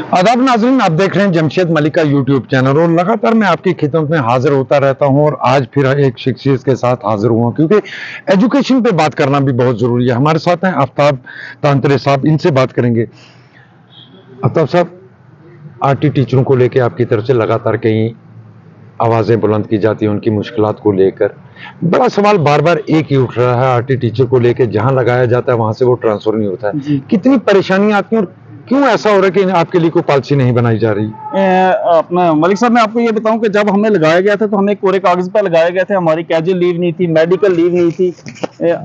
आदाब नाज़रीन, आप देख रहे हैं जमशेद मलिक का यूट्यूब चैनल और लगातार मैं आपकी खिदमत में हाजिर होता रहता हूं और आज फिर एक शख्सियत के साथ हाजिर हुआ क्योंकि एजुकेशन पे बात करना भी बहुत ज़रूरी है। हमारे साथ हैं आफ्ताब तांतरे साहब, इनसे बात करेंगे। आफ्ताब साहब, आरटी टीचरों को लेकर आपकी तरफ से लगातार कई आवाज़ें बुलंद की जाती हैं उनकी मुश्किलात को लेकर। बड़ा सवाल बार बार एक ही उठ रहा है, आरटी टीचर को लेकर जहाँ लगाया जाता है वहाँ से वो ट्रांसफ़र नहीं होता है। कितनी परेशानियाँ आती हैं और क्यों ऐसा हो रहा है कि आपके लिए कोई पॉलिसी नहीं बनाई जा रही? अपना मलिक साहब, मैं आपको ये बताऊं कि जब हमें लगाया गया था तो हमें कोरे कागज पर लगाए गए थे। हमारी कैजुअल लीव नहीं थी, मेडिकल लीव नहीं थी।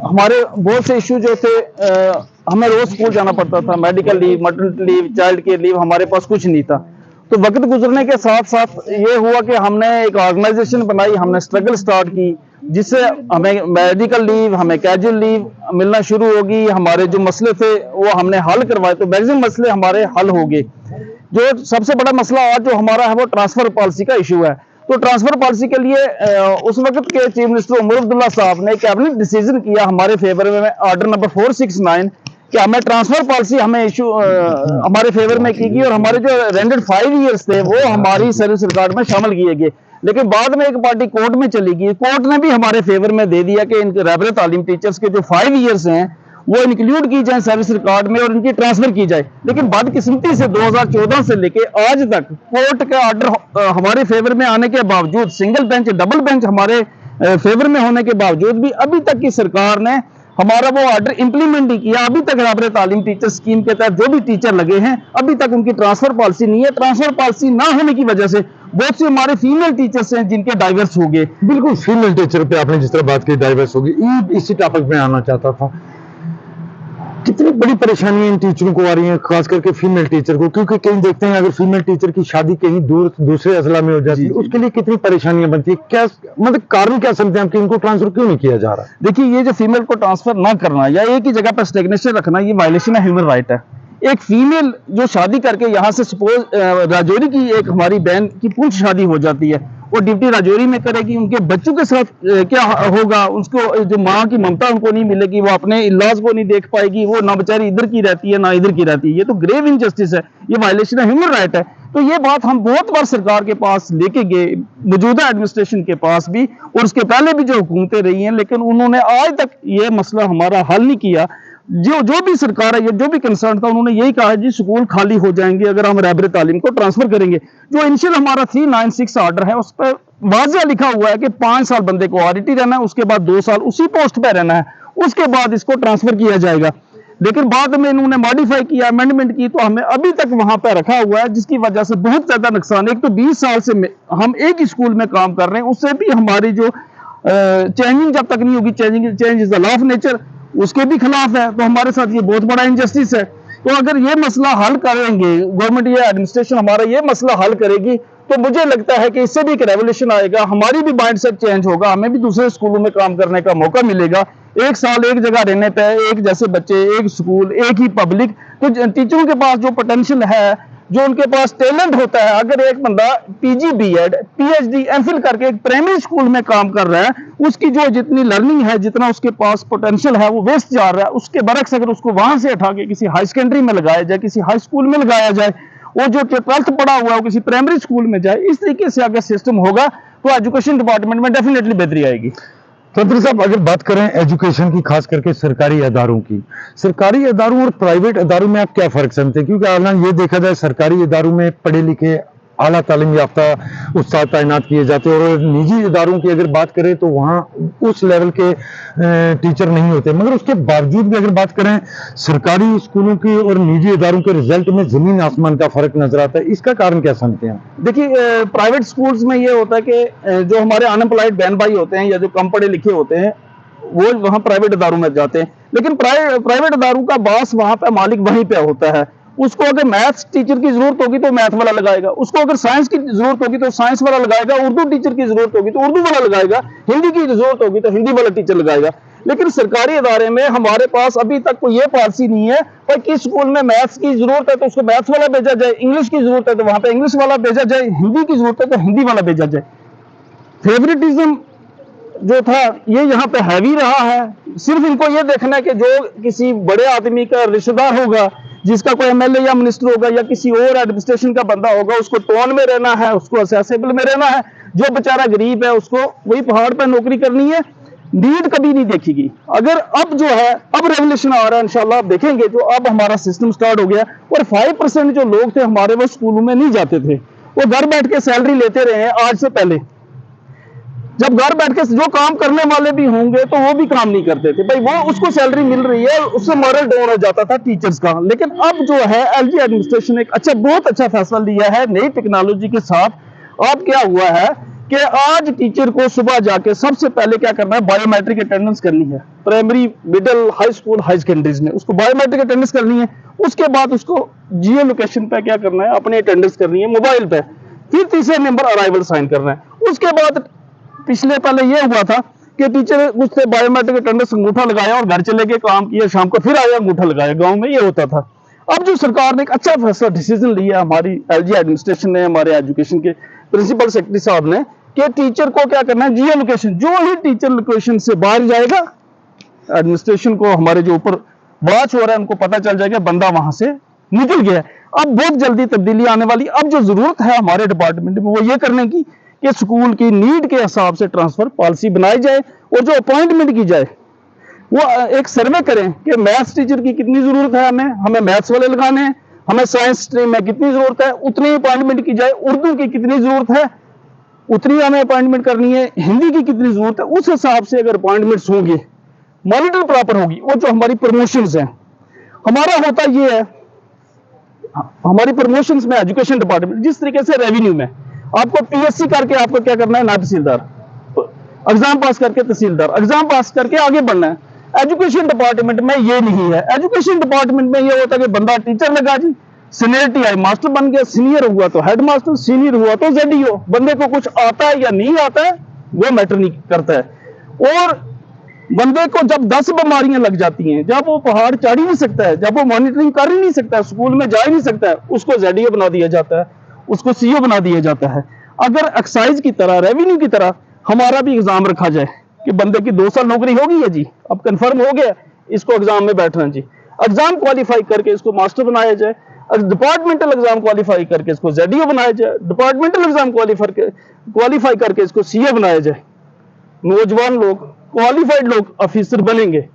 हमारे बहुत से इशू जो थे, हमें रोज स्कूल जाना पड़ता था। Medical leave, maternity leave, child care leave हमारे पास कुछ नहीं था। तो वक्त गुजरने के साथ साथ ये हुआ कि हमने एक ऑर्गेनाइजेशन बनाई, हमने स्ट्रगल स्टार्ट की, जिससे हमें मेडिकल लीव, हमें कैजुअल लीव मिलना शुरू होगी। हमारे जो मसले थे वो हमने हल करवाए, तो मैक्सिमम मसले हमारे हल हो गए। जो सबसे बड़ा मसला आज जो हमारा है वो ट्रांसफर पॉलिसी का इशू है। तो ट्रांसफर पॉलिसी के लिए उस वक्त के चीफ मिनिस्टर उमर अब्दुल्ला साहब ने कैबिनेट डिसीजन किया हमारे फेवर में, ऑर्डर नंबर 469, कि हमें ट्रांसफर पॉलिसी हमें इशू हमारे फेवर में की गई और हमारे जो रेंडेड 5 ईयर्स थे वो हमारी सर्विस रिकॉर्ड में शामिल किए गए। लेकिन बाद में एक पार्टी कोर्ट में चली गई, कोर्ट ने भी हमारे फेवर में दे दिया कि इनके रहबर तालीम टीचर्स के जो 5 ईयर्स हैं वो इंक्लूड की जाए सर्विस रिकॉर्ड में और इनकी ट्रांसफर की जाए। लेकिन बदकिस्मती से 2014 से लेके आज तक कोर्ट का ऑर्डर हमारे फेवर में आने के बावजूद, सिंगल बेंच डबल बेंच हमारे फेवर में होने के बावजूद भी अभी तक की सरकार ने हमारा वो ऑर्डर इंप्लीमेंट नहीं किया। अभी तक रहबर तालीम टीचर स्कीम के तहत जो भी टीचर लगे हैं अभी तक उनकी ट्रांसफर पॉलिसी नहीं है। ट्रांसफर पॉलिसी ना होने की वजह से बहुत से हमारे फीमेल टीचर्स हैं जिनके डाइवर्स हो गए। बिल्कुल, फीमेल टीचर पे आपने जिस तरह बात की, डाइवर्स होगी, इसी टॉपिक में आना चाहता था। कितनी बड़ी परेशानी इन टीचरों को आ रही है, खास करके फीमेल टीचर को, क्योंकि कहीं देखते हैं अगर फीमेल टीचर की शादी कहीं दूर दूसरे अजला में हो जाती है उसके लिए कितनी परेशानियां बनती है। क्या मतलब कारण क्या समझते हैं कि इनको ट्रांसफर क्यों नहीं किया जा रहा? देखिए, ये जो फीमेल को ट्रांसफर ना करना या एक ही जगह पर स्टेग्नेशन रखना, ये वायलेशन है ह्यूमन राइट है। एक फीमेल जो शादी करके यहाँ से सपोज राजौरी की एक हमारी बहन की पुंछ शादी हो जाती है, वो ड्यूटी राजौरी में करेगी, उनके बच्चों के साथ क्या होगा, उसको जो माँ की ममता उनको नहीं मिलेगी, वो अपने इलाज को नहीं देख पाएगी, वो ना बेचारी इधर की रहती है ना इधर की रहती है। ये तो ग्रेव इनजस्टिस है, ये वायलेशन है ह्यूमन राइट है। तो ये बात हम बहुत बार सरकार के पास लेके गए, मौजूदा एडमिनिस्ट्रेशन के पास भी और उसके पहले भी जो हुकूमतें रही हैं, लेकिन उन्होंने आज तक ये मसला हमारा हल नहीं किया। जो भी सरकार है, जो भी कंसर्न था, उन्होंने यही कहा है जी स्कूल खाली हो जाएंगे अगर हम रहबर तालीम को ट्रांसफर करेंगे। जो इनिशियल हमारा 396 ऑर्डर है उस पर वाज़िया लिखा हुआ है कि 5 साल बंदे को आरटी रहना है, उसके बाद 2 साल उसी पोस्ट पर रहना है, उसके बाद इसको ट्रांसफर किया जाएगा। लेकिन बाद में इन्होंने मॉडिफाई किया, अमेंडमेंट की, तो हमें अभी तक वहां पर रखा हुआ है, जिसकी वजह से बहुत ज्यादा नुकसान है। एक तो 20 साल से हम एक ही स्कूल में काम कर रहे हैं, उससे भी हमारी जो चेंजिंग जब तक नहीं होगी, change is the law of nature, उसके भी खिलाफ है। तो हमारे साथ ये बहुत बड़ा इनजस्टिस है। तो अगर ये मसला हल करेंगे गवर्नमेंट या एडमिनिस्ट्रेशन, हमारा ये मसला हल करेगी, तो मुझे लगता है कि इससे भी एक रेवोल्यूशन आएगा, हमारी भी माइंडसेट चेंज होगा, हमें भी दूसरे स्कूलों में काम करने का मौका मिलेगा। एक साल एक जगह रहने पे एक जैसे बच्चे, एक स्कूल, एक ही पब्लिक। तो टीचरों के पास जो पोटेंशियल है, जो उनके पास टैलेंट होता है, अगर एक बंदा पीजी, बीएड, पीएचडी, एमफिल करके एक प्राइमरी स्कूल में काम कर रहा है, उसकी जो जितनी लर्निंग है, जितना उसके पास पोटेंशियल है, वो वेस्ट जा रहा है। उसके बरक्स अगर उसको वहां से उठा के किसी हाई सेकेंडरी में लगाया जाए, किसी हाई स्कूल में लगाया जाए, और जो 12th पढ़ा हुआ है वो किसी प्राइमरी स्कूल में जाए, इस तरीके से अगर सिस्टम होगा तो एजुकेशन डिपार्टमेंट में डेफिनेटली बेहतरी आएगी। तंत्री साहब, अगर बात करें एजुकेशन की, खास करके सरकारी इदारों की, सरकारी इदारों और प्राइवेट इदारों में आप क्या फ़र्क समझते हैं? क्योंकि हालांकि ये देखा जाए सरकारी इदारों में पढ़े लिखे आला तालीम याफ्ता उस्ताद तैनात किए जाते हैं और निजी इदारों की अगर बात करें तो वहाँ उस लेवल के टीचर नहीं होते। मगर उसके बावजूद भी अगर बात करें सरकारी स्कूलों की और निजी इदारों के रिजल्ट में ज़मीन आसमान का फ़र्क नजर आता है। इसका कारण क्या समझते हैं? देखिए, प्राइवेट स्कूल्स में ये होता है कि जो हमारे अनएम्प्लॉयड बहन भाई होते हैं या जो कम पढ़े लिखे होते हैं वो वहाँ प्राइवेट इदारों में जाते हैं। लेकिन प्राइवेट इदारों का बॉस वहाँ पे मालिक वहीं पे होता है। उसको अगर मैथ्स टीचर की जरूरत होगी तो मैथ वाला लगाएगा, उसको अगर साइंस की जरूरत होगी तो साइंस वाला लगाएगा, उर्दू टीचर की जरूरत होगी तो उर्दू वाला लगाएगा, हिंदी की जरूरत होगी तो हिंदी वाला टीचर लगाएगा। लेकिन सरकारी इदारे में हमारे पास अभी तक कोई ये पॉलिसी नहीं है भाई किस स्कूल में मैथ्स की जरूरत है तो उसको मैथ्स वाला भेजा जाए, इंग्लिश की जरूरत है तो वहां पे इंग्लिश वाला भेजा जाए, हिंदी की जरूरत है तो हिंदी वाला भेजा जाए। फेवरेटिज्म जो था ये यहाँ पे हैवी रहा है। सिर्फ इनको ये देखना है कि जो किसी बड़े आदमी का रिश्तेदार होगा जिसका कोई एमएलए या मिनिस्टर होगा या किसी और एडमिनिस्ट्रेशन का बंदा होगा, उसको टोन में रहना है, उसको असेसेबल में रहना है। जो बेचारा गरीब है उसको वही पहाड़ पर नौकरी करनी है, नीड कभी नहीं देखेगी। अगर अब जो है अब रेवोल्यूशन आ रहा है इंशाल्लाह, आप देखेंगे जो अब हमारा सिस्टम स्टार्ट हो गया। और 5% जो लोग थे हमारे वो स्कूलों में नहीं जाते थे, वो घर बैठ के सैलरी लेते रहे हैं आज से पहले। जब घर बैठ के जो काम करने वाले भी होंगे तो वो भी काम नहीं करते थे भाई, वो उसको सैलरी मिल रही है, उससे मॉरल डाउन हो जाता था टीचर्स का। लेकिन अब जो है एलजी एडमिनिस्ट्रेशन ने एक बहुत अच्छा फैसला लिया है नई टेक्नोलॉजी के साथ। अब क्या हुआ है कि आज टीचर को सुबह जाके सबसे पहले क्या करना है, बायोमेट्रिक अटेंडेंस करनी है। Primary, middle, high school, high secondaries में उसको बायोमेट्रिक अटेंडेंस करनी है। उसके बाद उसको जियो लोकेशन पे क्या करना है, अपनी अटेंडेंस करनी है मोबाइल पे। फिर तीसरे नंबर अराइवल साइन करना है। उसके बाद पिछले पहले ये हुआ था कि टीचर उससे बायोमेट्रिक अटेंडेंस अंगूठा लगाया और घर चले गए, काम किया, शाम को फिर आया अंगूठा लगाया। गांव में ये होता था। अब जो सरकार ने एक अच्छा फैसला डिसीजन लिया हमारी एलजी एडमिनिस्ट्रेशन ने, हमारे एजुकेशन के प्रिंसिपल सेक्रेटरी साहब ने, कि टीचर को क्या करना है, जियो लोकेशन, जो ही टीचर लोकेशन से बाहर जाएगा एडमिनिस्ट्रेशन को, हमारे जो ऊपर वॉच हो रहा है उनको पता चल जाएगा बंदा वहां से निकल गया है। अब बहुत जल्दी तब्दीली आने वाली। अब जो जरूरत है हमारे डिपार्टमेंट में वो ये करने की कि स्कूल की नीड के हिसाब से ट्रांसफर पॉलिसी बनाई जाए और जो अपॉइंटमेंट की जाए वो एक सर्वे करें कि मैथ्स टीचर की कितनी जरूरत है, हमें मैथ्स वाले लगाने हैं, हमें साइंस स्ट्रीम में कितनी जरूरत है, उतनी अपॉइंटमेंट की जाए। उर्दू की कितनी जरूरत है, उतनी हमें अपॉइंटमेंट करनी है। हिंदी की कितनी जरूरत है, उस हिसाब से अगर अपॉइंटमेंट्स होंगे, मॉनिटर प्रॉपर होगी। और जो हमारी प्रमोशंस हैं, हमारा होता ये है, हमारी प्रमोशंस में एजुकेशन डिपार्टमेंट जिस तरीके से रेवेन्यू में आपको पीएससी करके आपको क्या करना है, नायब तहसीलदार, एग्जाम पास करके तहसीलदार, एग्जाम पास करके आगे बढ़ना है। एजुकेशन डिपार्टमेंट में ये नहीं है। एजुकेशन डिपार्टमेंट में ये होता है कि बंदा टीचर लगा जी, सीनियरिटी आई, मास्टर बन गया, सीनियर हुआ तो हेड मास्टर, सीनियर हुआ तो जेडीओ। बंदे को कुछ आता है या नहीं आता है वो मैटर नहीं करता है। और बंदे को जब 10 बीमारियां लग जाती हैं, जब वो पहाड़ चढ़ ही नहीं सकता है, जब वो मॉनिटरिंग कर ही नहीं सकता है, स्कूल में जा ही नहीं सकता है, उसको जेडीओ बना दिया जाता है, उसको सीओ बना दिया जाता है। अगर एक्साइज की तरह, रेवेन्यू की तरह हमारा भी एग्जाम रखा जाए कि बंदे की 2 साल नौकरी हो गई है जी, अब कंफर्म हो गया, इसको एग्जाम में बैठना जी, एग्जाम क्वालिफाई करके इसको मास्टर बनाया जाए, डिपार्टमेंटल एग्जाम क्वालिफाई करके इसको जेडीओ बनाया जाए, डिपार्टमेंटल एग्जाम क्वालिफाई करके इसको सीए बनाया जाए। नौजवान लोग, क्वालिफाइड लोग ऑफिसर बनेंगे,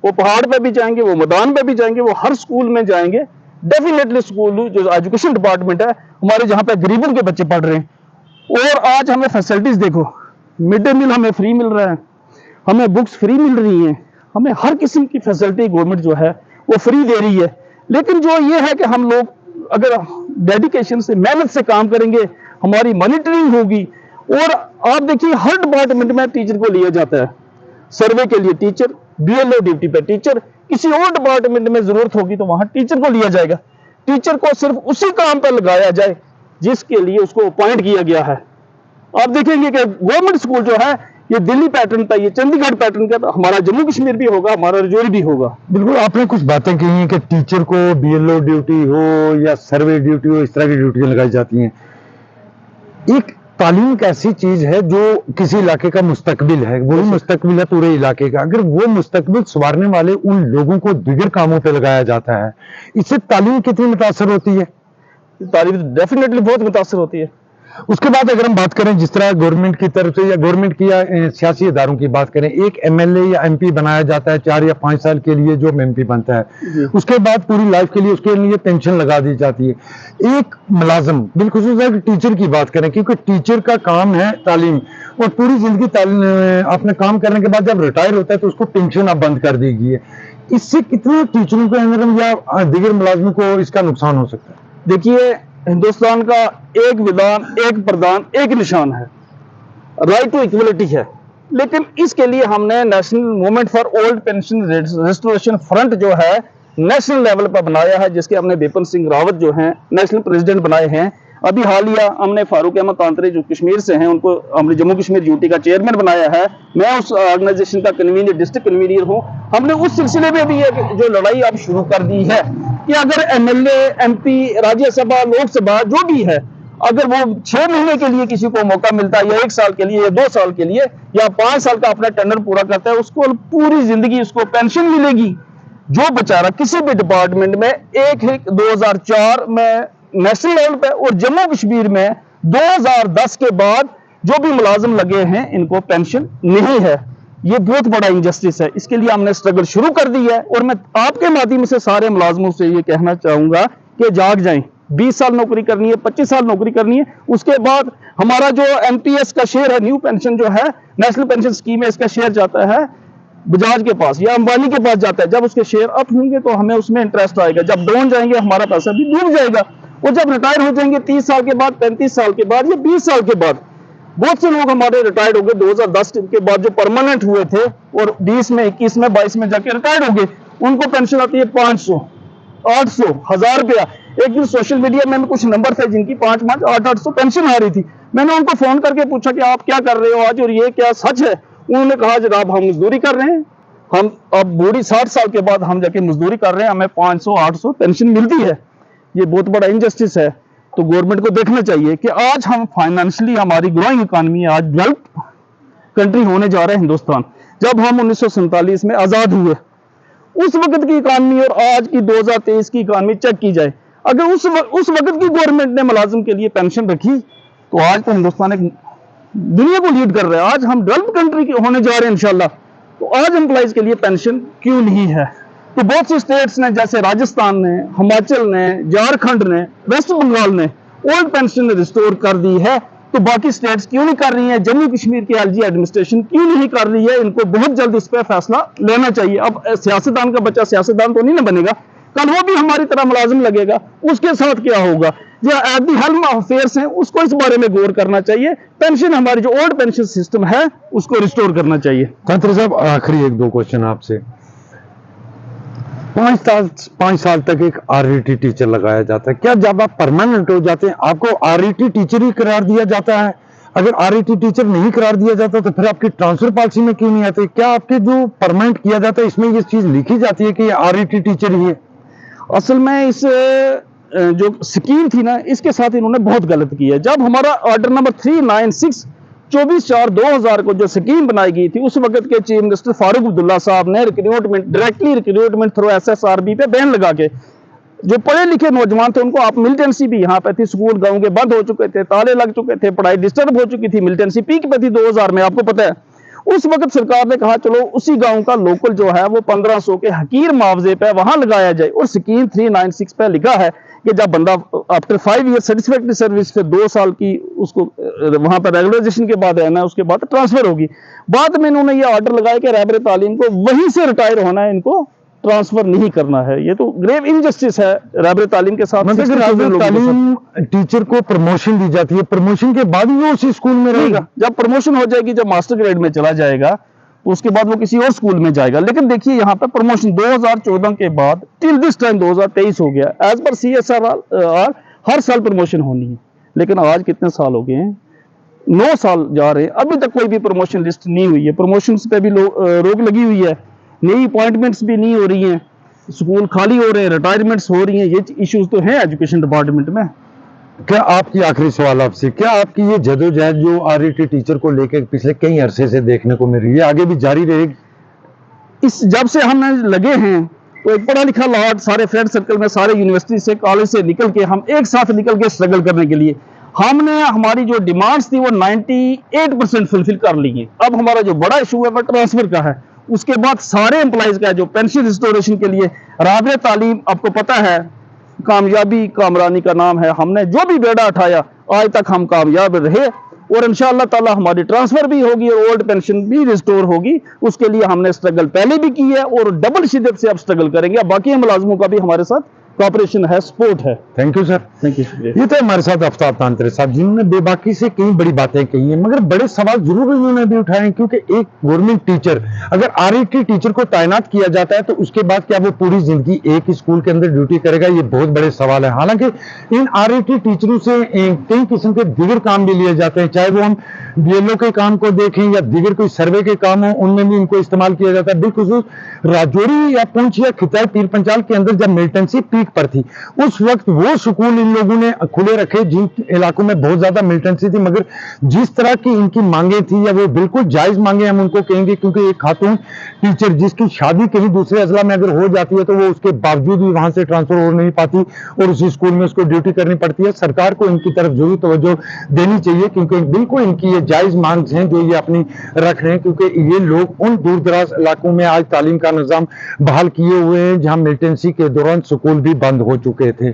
वो पहाड़ पे भी जाएंगे, वो मैदान पे भी जाएंगे, वो हर स्कूल में जाएंगे। डेफिनेटली स्कूल जो एजुकेशन डिपार्टमेंट है हमारे, जहां पे गरीबों के बच्चे पढ़ रहे हैं, और आज हमें फैसिलिटीज देखो, मिड डे मील हमें फ्री मिल रहा है, हमें बुक्स फ्री मिल रही हैं, हमें हर किस्म की फैसिलिटी गवर्नमेंट जो है वो फ्री दे रही है। लेकिन जो ये है कि हम लोग अगर डेडिकेशन से, मेहनत से काम करेंगे, हमारी मॉनिटरिंग होगी। और आप देखिए हर डिपार्टमेंट में टीचर को लिया जाता है, सर्वे के लिए टीचर, बीएलओ ड्यूटी पे टीचर, किसी और डिपार्टमेंट में जरूरत होगी तो वहां टीचर को लिया जाएगा। टीचर को सिर्फ उसी काम पर लगाया जाए जिसके लिए उसको अपॉइंट किया गया है। आप देखेंगे कि गवर्नमेंट स्कूल जो है ये दिल्ली पैटर्न का, ये चंडीगढ़ पैटर्न का, हमारा जम्मू कश्मीर भी होगा, हमारा रजौरी भी होगा। बिल्कुल, आपने कुछ बातें कही हैं कि टीचर को बीएलओ ड्यूटी हो या सर्वे ड्यूटी हो, इस तरह की ड्यूटियां लगाई जाती हैं। एक तालीम एक ऐसी चीज है जो किसी इलाके का मुस्तकबिल है, वही मुस्तकबिल है पूरे इलाके का। अगर वो मुस्तकबिल संवारने वाले उन लोगों को दिगर कामों पे लगाया जाता है, इससे तालीम कितनी मुतासर होती है? तालीम डेफिनेटली बहुत मुतासर होती है। उसके बाद अगर हम बात करें जिस तरह गवर्नमेंट की तरफ से या गवर्नमेंट की या सियासी इदारों की बात करें, एक एमएलए या एमपी बनाया जाता है 4 या 5 साल के लिए, जो एमपी बनता है उसके बाद पूरी लाइफ के लिए उसके लिए पेंशन लगा दी जाती है। एक मुलाजिम, बिल्खुसूस टीचर की बात करें, क्योंकि टीचर का काम है तालीम, और पूरी जिंदगी अपने काम करने के बाद जब रिटायर होता है तो उसको पेंशन अब बंद कर दी गई है। इससे कितने टीचरों को या दिगर मुलाजिमों को इसका नुकसान हो सकता है? देखिए, हिंदुस्तान का एक विधान, एक प्रधान, एक निशान है, राइट टू इक्वलिटी है। लेकिन इसके लिए हमने national movement for old pension restoration front जो है नेशनल लेवल पर बनाया है, जिसके हमने बिपिन सिंह रावत जो हैं नेशनल प्रेसिडेंट बनाए हैं। अभी हालिया हमने फारूक अहमद तांतरे जो कश्मीर से हैं, उनको हमने जम्मू कश्मीर यूटी का चेयरमैन बनाया है। मैं उस ऑर्गेनाइजेशन का कन्वीनर, डिस्ट्रिक्ट कन्वीनर हूँ। हमने उस सिलसिले में भी जो लड़ाई अब शुरू कर दी है कि अगर एमएलए, एमपी, राज्यसभा, लोकसभा जो भी है, अगर वो 6 महीने के लिए किसी को मौका मिलता है, या 1 साल के लिए, या 2 साल के लिए, या 5 साल का अपना टेंडर पूरा करता है, उसको पूरी जिंदगी उसको पेंशन मिलेगी। जो बेचारा किसी भी डिपार्टमेंट में 1/1/2004 में नेशनल लेवल पे और जम्मू कश्मीर में 2010 के बाद जो भी मुलाजिम लगे हैं इनको पेंशन नहीं है। ये बहुत बड़ा इंजस्टिस है, इसके लिए हमने स्ट्रगल शुरू कर दी है और मैं आपके माध्यम से सारे मुलाजिमों से ये कहना चाहूंगा कि जाग जाएं। 20 साल नौकरी करनी है, 25 साल नौकरी करनी है, उसके बाद हमारा जो एनपीएस का शेयर है, न्यू पेंशन जो है, नेशनल पेंशन स्कीम है, इसका शेयर जाता है बजाज के पास या अंबानी के पास जाता है। जब उसके शेयर अप होंगे तो हमें उसमें इंटरेस्ट आएगा, जब डाउन जाएंगे हमारा पैसा भी डूब जाएगा। और जब रिटायर हो जाएंगे 30 साल के बाद, 35 साल के बाद या 20 साल के बाद, बहुत से लोग हमारे रिटायर्ड हो गए 2010 के बाद जो परमानेंट हुए थे और 20 में 21 में 22 में जाके रिटायर्ड हो गए, उनको पेंशन आती है 500, 800, 1000 रुपया। एक दिन सोशल मीडिया में कुछ नंबर थे जिनकी 5-5, 800 पेंशन आ रही थी। मैंने उनको फोन करके पूछा कि आप क्या कर रहे हो आज और ये क्या सच है? उन्होंने कहा जनाब हम मजदूरी कर रहे हैं, हम अब बूढ़ी 60 साल के बाद हम जाके मजदूरी कर रहे हैं, हमें 500, 800 पेंशन मिलती है। ये बहुत बड़ा इनजस्टिस है। तो गवर्नमेंट को देखना चाहिए कि आज हम फाइनेंशियली, हमारी ग्रोइंग इकोनॉमी है, आज डेवलप्ड कंट्री होने जा रहे हैं हिंदुस्तान। जब हम 1947 में आजाद हुए, उस वक्त की इकोनॉमी और आज की 2023 की इकोनॉमी चेक की जाए, अगर उस वक्त की गवर्नमेंट ने मुलाजिम के लिए पेंशन रखी तो आज तो हिंदुस्तान एक दुनिया को लीड कर रहा है। आज हम डेवलप्ड कंट्री होने जा रहे हैं इंशाल्लाह। तो आज एम्प्लॉइज के लिए पेंशन क्यों नहीं है? तो बहुत सी स्टेट्स ने, जैसे राजस्थान ने, हिमाचल ने, झारखंड ने, वेस्ट बंगाल ने ओल्ड पेंशन रिस्टोर कर दी है, तो बाकी स्टेट्स क्यों नहीं कर रही हैं? जम्मू कश्मीर की एलजी एडमिनिस्ट्रेशन क्यों नहीं कर रही है? इनको बहुत जल्द इस पर फैसला लेना चाहिए। अब सियासतदान का बच्चा सियासतदान तो नहीं ना बनेगा, कल वो भी हमारी तरह मुलाजिम लगेगा, उसके साथ क्या होगा? जो at the helm of affairs हैं उसको इस बारे में गौर करना चाहिए। पेंशन, हमारी जो ओल्ड पेंशन सिस्टम है उसको रिस्टोर करना चाहिए। तंत्र साहब, आखिरी 1-2 क्वेश्चन आपसे। 5 साल तक एक आरईटी टीचर लगाया जाता है, क्या जब आप परमानेंट हो जाते हैं आपको आरईटी टीचर ही करार दिया जाता है? अगर आरईटी टीचर नहीं करार दिया जाता तो फिर आपकी ट्रांसफर पॉलिसी में क्यों नहीं आती? क्या आपके जो परमानेंट किया जाता है इसमें ये चीज लिखी जाती है कि ये आरईटी टीचर ही है? असल में इस जो स्कीम थी ना, इसके साथ इन्होंने बहुत गलत किया। जब हमारा ऑर्डर नंबर 396 24/4/2000 को जो स्कीम बनाई गई थी, उस वक्त के चीफ मिनिस्टर फारूक अब्दुल्ला साहब ने रिक्रूटमेंट, डायरेक्टली रिक्रूटमेंट थ्रू एसएसआरबी पे बैन लगा के, जो पढ़े लिखे नौजवान थे उनको, आप मिलिटेंसी भी यहाँ पे थी, स्कूल गांव के बंद हो चुके थे, ताले लग चुके थे, पढ़ाई डिस्टर्ब हो चुकी थी, मिलिटेंसी पीक पे थी 2000 में, आपको पता है। उस वक्त सरकार ने कहा चलो उसी गांव का लोकल जो है वो 1500 के हकीर मुआवजे पे वहां लगाया जाए, और स्कीम 396 पे लिखा है कि जब बंदा आफ्टर 5 ईयर सेटिस्फैक्टरी सर्विस से 2 साल की उसको वहां पर रेगुलराइजेशन के बाद रहना है, उसके बाद ट्रांसफर होगी। बाद में इन्होंने ये ऑर्डर लगाया कि रहबर तालीम को वहीं से रिटायर होना है, इनको ट्रांसफर नहीं करना है। ये तो ग्रेव इनजस्टिस है रहबर तालीम के साथ। मतलब रहबर तालीम टीचर को प्रमोशन दी जाती है, प्रमोशन के बाद ही वो उसी स्कूल में रहेगा? जब प्रमोशन हो जाएगी, जब मास्टर ग्रेड में चला जाएगा तो उसके बाद वो किसी और स्कूल में जाएगा। लेकिन देखिए यहाँ पे प्रमोशन 2014 के बाद टिल दिस टाइम 2023 हो गया, एज पर CSR हर साल प्रमोशन होनी है। लेकिन आज कितने साल हो गए हैं? 9 साल जा रहे हैं, अभी तक कोई भी प्रमोशन लिस्ट नहीं हुई है। प्रमोशन पे भी रोक लगी हुई है, नई अपॉइंटमेंट्स भी नहीं हो रही हैं, स्कूल खाली हो रहे हैं, रिटायरमेंट्स हो रही हैं। ये इश्यूज तो हैं एजुकेशन डिपार्टमेंट में। क्या आपकी आखिरी सवाल आपसे, क्या आपकी ये जदोजहद जो आरईटी टीचर को लेकर पिछले कई अरसे से देखने को मिल रही है, आगे भी जारी रहेगी? इस जब से हम लगे हैं तो एक पढ़ा लिखा लॉट, सारे फ्रेंड सर्कल में, सारे यूनिवर्सिटी से, कॉलेज से निकल के हम एक साथ निकल के स्ट्रगल करने के लिए हमने हमारी जो डिमांड्स थी वो 98% फुलफिल कर ली है। अब हमारा जो बड़ा इशू है वो ट्रांसफर का है। उसके बाद सारे एम्प्लॉइज का जो पेंशन रिस्टोरेशन के लिए रहबर तालीम, आपको पता है कामयाबी कामरानी का नाम है, हमने जो भी बेड़ा उठाया आज तक हम कामयाब रहे, और इंशाअल्लाह ताला हमारी ट्रांसफर भी होगी और ओल्ड पेंशन भी रिस्टोर होगी। उसके लिए हमने स्ट्रगल पहले भी की है और डबल शिद्दत से अब स्ट्रगल करेंगे। बाकी मुलाजिमों का भी हमारे साथ कोऑपरेशन है, सपोर्ट है। Thank you sir. Thank you. ये तो हमारे साथ आफ्ताब तांत्रे साहब जिन्होंने बेबाकी से कई बड़ी बातें कही हैं, मगर बड़े सवाल जरूर इन्होंने भी उठाए हैं, क्योंकि एक गवर्नमेंट टीचर, अगर आरईटी टीचर को तैनात किया जाता है तो उसके बाद क्या वो पूरी जिंदगी एक ही स्कूल के अंदर ड्यूटी करेगा? ये बहुत बड़े सवाल है। हालांकि इन आरईटी टीचरों से कई किस्म के दीगर काम भी लिए जाते हैं, चाहे वो हम BLO के काम को देखें या दीगर कोई सर्वे के काम हो, उनमें भी इनको इस्तेमाल किया जाता है। बिलखुसूस राजौरी या पुंछ या खिताई पीर पंचाल के अंदर जब मिलिटेंसी पीक पर थी, उस वक्त वो स्कूल इन लोगों ने खुले रखे जिन इलाकों में बहुत ज्यादा मिलिटेंसी थी, मगर जिस तरह की इनकी मांगे थी या वो बिल्कुल जायज मांगे हम उनको कहेंगे, क्योंकि एक खातून टीचर जिसकी शादी कहीं दूसरे अजला में अगर हो जाती है तो वो उसके बावजूद भी वहां से ट्रांसफर हो नहीं पाती और उसी स्कूल में उसको ड्यूटी करनी पड़ती है। सरकार को इनकी तरफ जरूर तवज्जो देनी चाहिए, क्योंकि बिल्कुल इनकी ये जायज मांग हैं जो ये अपनी रख रहे हैं, क्योंकि ये लोग उन दूर दराज इलाकों में आज तालीम का निजाम बहाल किए हुए हैं जहां मिलिटेंसी के दौरान स्कूल भी बंद हो चुके थे।